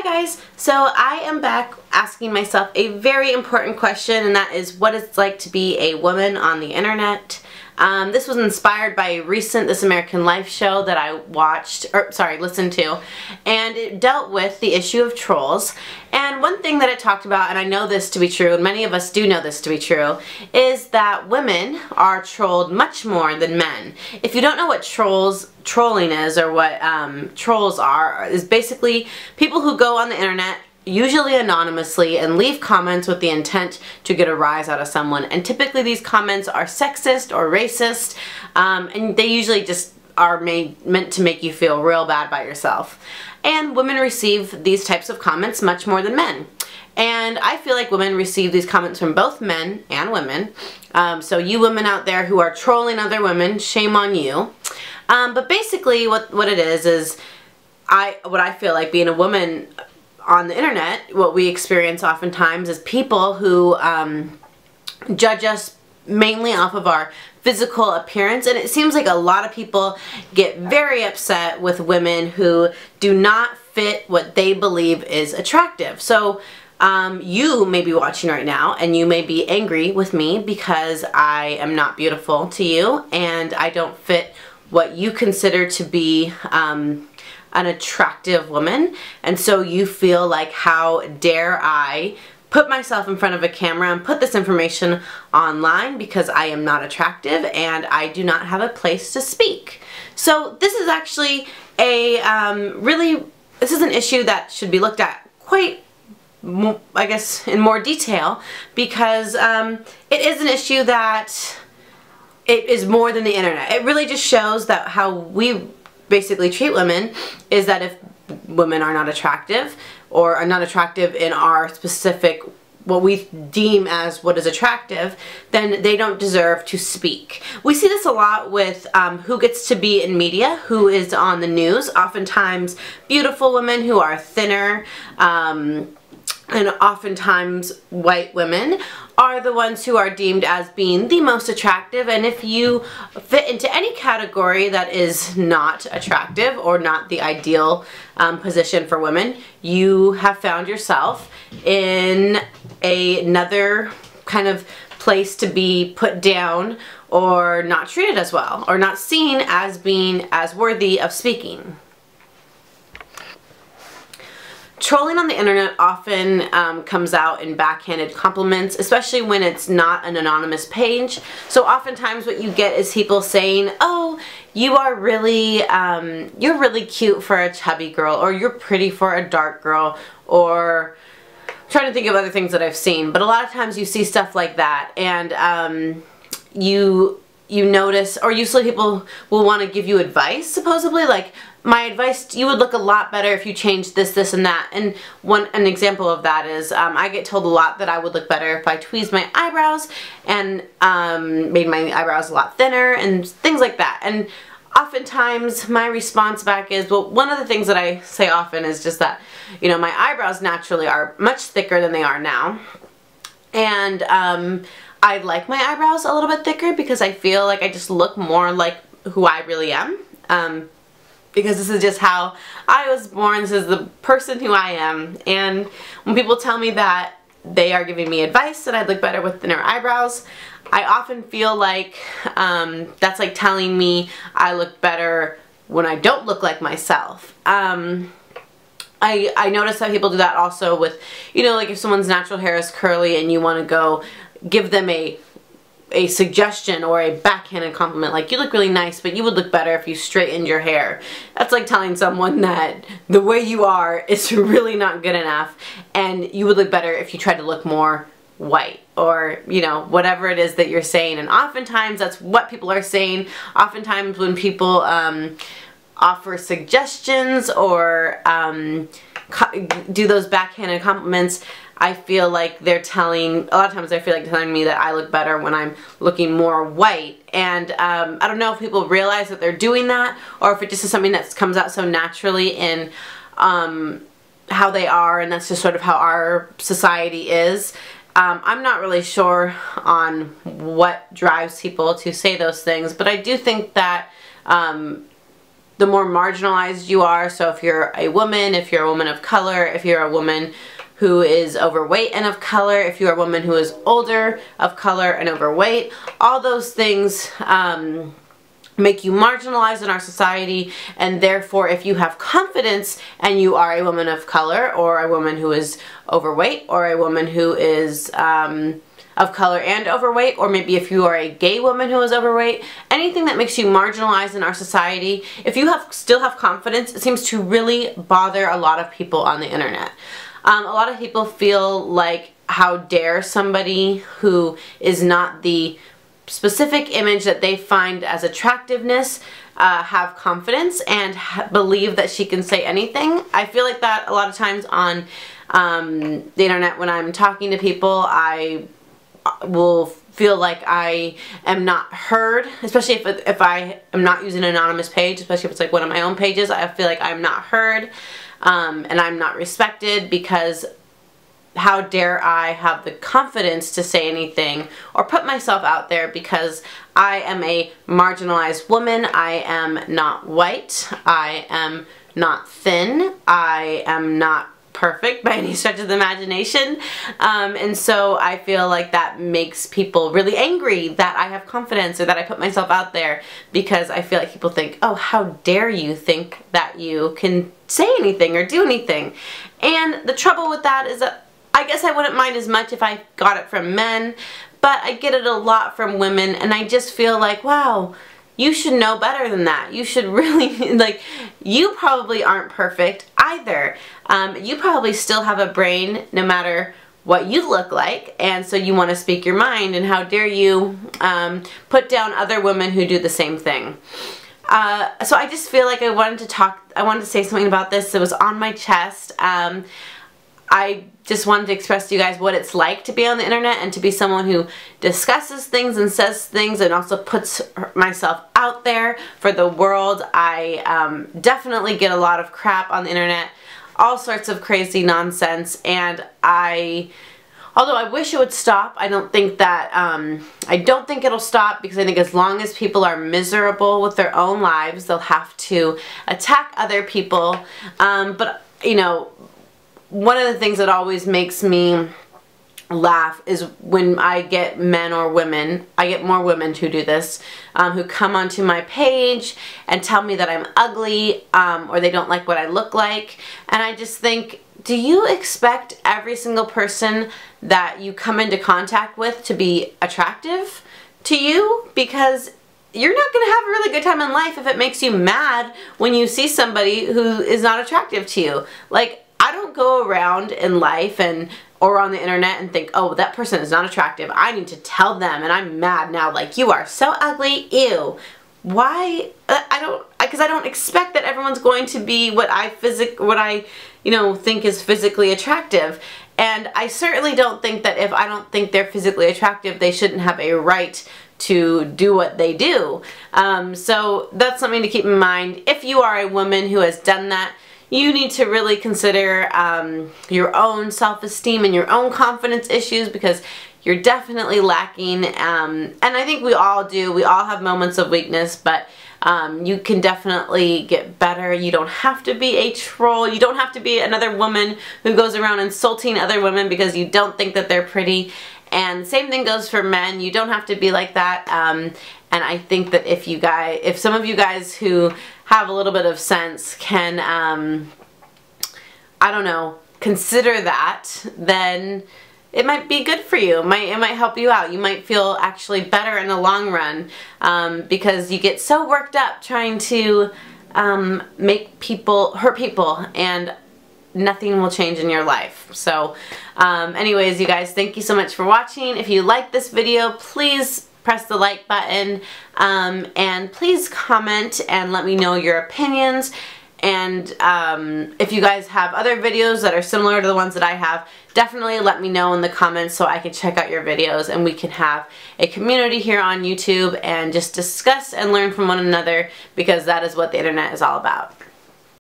guys, so I am back asking myself a very important question, and that is what it's like to be a woman on the internet. This was inspired by a recent This American Life show that I listened to, and it dealt with the issue of trolls. And one thing that it talked about, and I know this to be true, and many of us do know this to be true, is that women are trolled much more than men. If you don't know what trolling is, or what trolls are, is basically people who go on the internet, usually anonymously, and leave comments with the intent to get a rise out of someone. And typically these comments are sexist or racist, and they usually just are meant to make you feel real bad about yourself. And women receive these types of comments much more than men. And I feel like women receive these comments from both men and women. So you women out there who are trolling other women, shame on you. But basically what it is what I feel like being a woman on the internet, what we experience oftentimes is people who judge us mainly off of our physical appearance. And it seems like a lot of people get very upset with women who do not fit what they believe is attractive. So you may be watching right now and you may be angry with me because I am not beautiful to you and I don't fit what you consider to be an attractive woman, and so you feel like, how dare I put myself in front of a camera and put this information online because I am not attractive and I do not have a place to speak. So this is actually a this is an issue that should be looked at quite, I guess, in more detail, because it is an issue that it is more than the internet. It really just shows that how we basically treat women is that if women are not attractive, or are not attractive in our specific, what we deem as what is attractive, then they don't deserve to speak. We see this a lot with who gets to be in media, who is on the news. Oftentimes beautiful women who are thinner, and oftentimes white women are the ones who are deemed as being the most attractive. And if you fit into any category that is not attractive or not the ideal position for women, you have found yourself in another kind of place to be put down or not treated as well, or not seen as being as worthy of speaking. Trolling on the internet often comes out in backhanded compliments, especially when it's not an anonymous page. So oftentimes what you get is people saying, oh, you are really, you're really cute for a chubby girl, or you're pretty for a dark girl, or I'm trying to think of other things that I've seen. But a lot of times you see stuff like that, and you notice, or usually people will want to give you advice, supposedly, like, my advice, you would look a lot better if you changed this, this, and that. And an example of that is I get told a lot that I would look better if I tweezed my eyebrows and made my eyebrows a lot thinner and things like that. And oftentimes my response back is, well, one of the things that I say often is just that, you know, my eyebrows naturally are much thicker than they are now. And I like my eyebrows a little bit thicker because I feel like I just look more like who I really am. Because this is just how I was born, this is the person who I am. And when people tell me that they are giving me advice that I'd look better with thinner eyebrows, I often feel like that's like telling me I look better when I don't look like myself. I notice that people do that also with, you know, like if someone's natural hair is curly and you want to go give them a suggestion or a backhanded compliment, like, you look really nice, but you would look better if you straightened your hair. That's like telling someone that the way you are is really not good enough, and you would look better if you tried to look more white, or, you know, whatever it is that you're saying. And oftentimes that's what people are saying. Oftentimes when people offer suggestions or do those backhanded compliments, I feel like they're telling, a lot of times I feel like telling me that I look better when I'm looking more white. And I don't know if people realize that they're doing that, or if it just is something that comes out so naturally in how they are, and that's just sort of how our society is. I'm not really sure on what drives people to say those things, but I do think that the more marginalized you are. So if you're a woman of color, if you're a woman who is overweight and of color, if you're a woman who is older, of color, and overweight, all those things make you marginalized in our society. And therefore, if you have confidence and you are a woman of color, or a woman who is overweight, or a woman who is of color and overweight, or maybe if you are a gay woman who is overweight, anything that makes you marginalized in our society, if you still have confidence, it seems to really bother a lot of people on the internet. A lot of people feel like, how dare somebody who is not the specific image that they find as attractiveness have confidence and believe that she can say anything. I feel like that a lot of times on the internet. When I'm talking to people, I will feel like I am not heard, especially if I am not using an anonymous page, especially if it's like one of my own pages. I feel like I'm not heard and I'm not respected, because how dare I have the confidence to say anything or put myself out there, because I am a marginalized woman. I am not white. I am not thin. I am not perfect by any stretch of the imagination, and so I feel like that makes people really angry that I have confidence or that I put myself out there, because I feel like people think, oh, how dare you think that you can say anything or do anything. And the trouble with that is that I guess I wouldn't mind as much if I got it from men, but I get it a lot from women, and I just feel like, wow, you should know better than that. You should really, like, you probably aren't perfect either. You probably still have a brain no matter what you look like, and so you want to speak your mind, and how dare you put down other women who do the same thing. So I just feel like I wanted to say something about this that was on my chest. I just wanted to express to you guys what it's like to be on the internet and to be someone who discusses things and says things and also puts myself out there for the world. I definitely get a lot of crap on the internet, all sorts of crazy nonsense, and although I wish it would stop, I don't think it'll stop, because I think as long as people are miserable with their own lives, they'll have to attack other people. But you know, one of the things that always makes me laugh is when I get men or women, I get more women who do this, who come onto my page and tell me that I'm ugly, or they don't like what I look like. And I just think, do you expect every single person that you come into contact with to be attractive to you? Because you're not going to have a really good time in life if it makes you mad when you see somebody who is not attractive to you. Like, I don't go around in life or on the internet and think, oh, that person is not attractive, I need to tell them, and I'm mad now, like, you are so ugly, ew. Why? Because I don't expect that everyone's going to be what I think is physically attractive. And I certainly don't think that if I don't think they're physically attractive, they shouldn't have a right to do what they do. So that's something to keep in mind. If you are a woman who has done that, you need to really consider your own self-esteem and your own confidence issues, because you're definitely lacking. And I think we all do. We all have moments of weakness, but you can definitely get better. You don't have to be a troll. You don't have to be another woman who goes around insulting other women because you don't think that they're pretty. And the same thing goes for men. You don't have to be like that. And I think that if some of you guys who have a little bit of sense can, I don't know, consider that, then it might be good for you. It might help you out. You might feel actually better in the long run, because you get so worked up trying to hurt people, and nothing will change in your life. So anyways, you guys, thank you so much for watching. If you like this video, please press the like button, and please comment and let me know your opinions. And if you guys have other videos that are similar to the ones that I have, definitely let me know in the comments so I can check out your videos and we can have a community here on YouTube and just discuss and learn from one another, because that is what the internet is all about.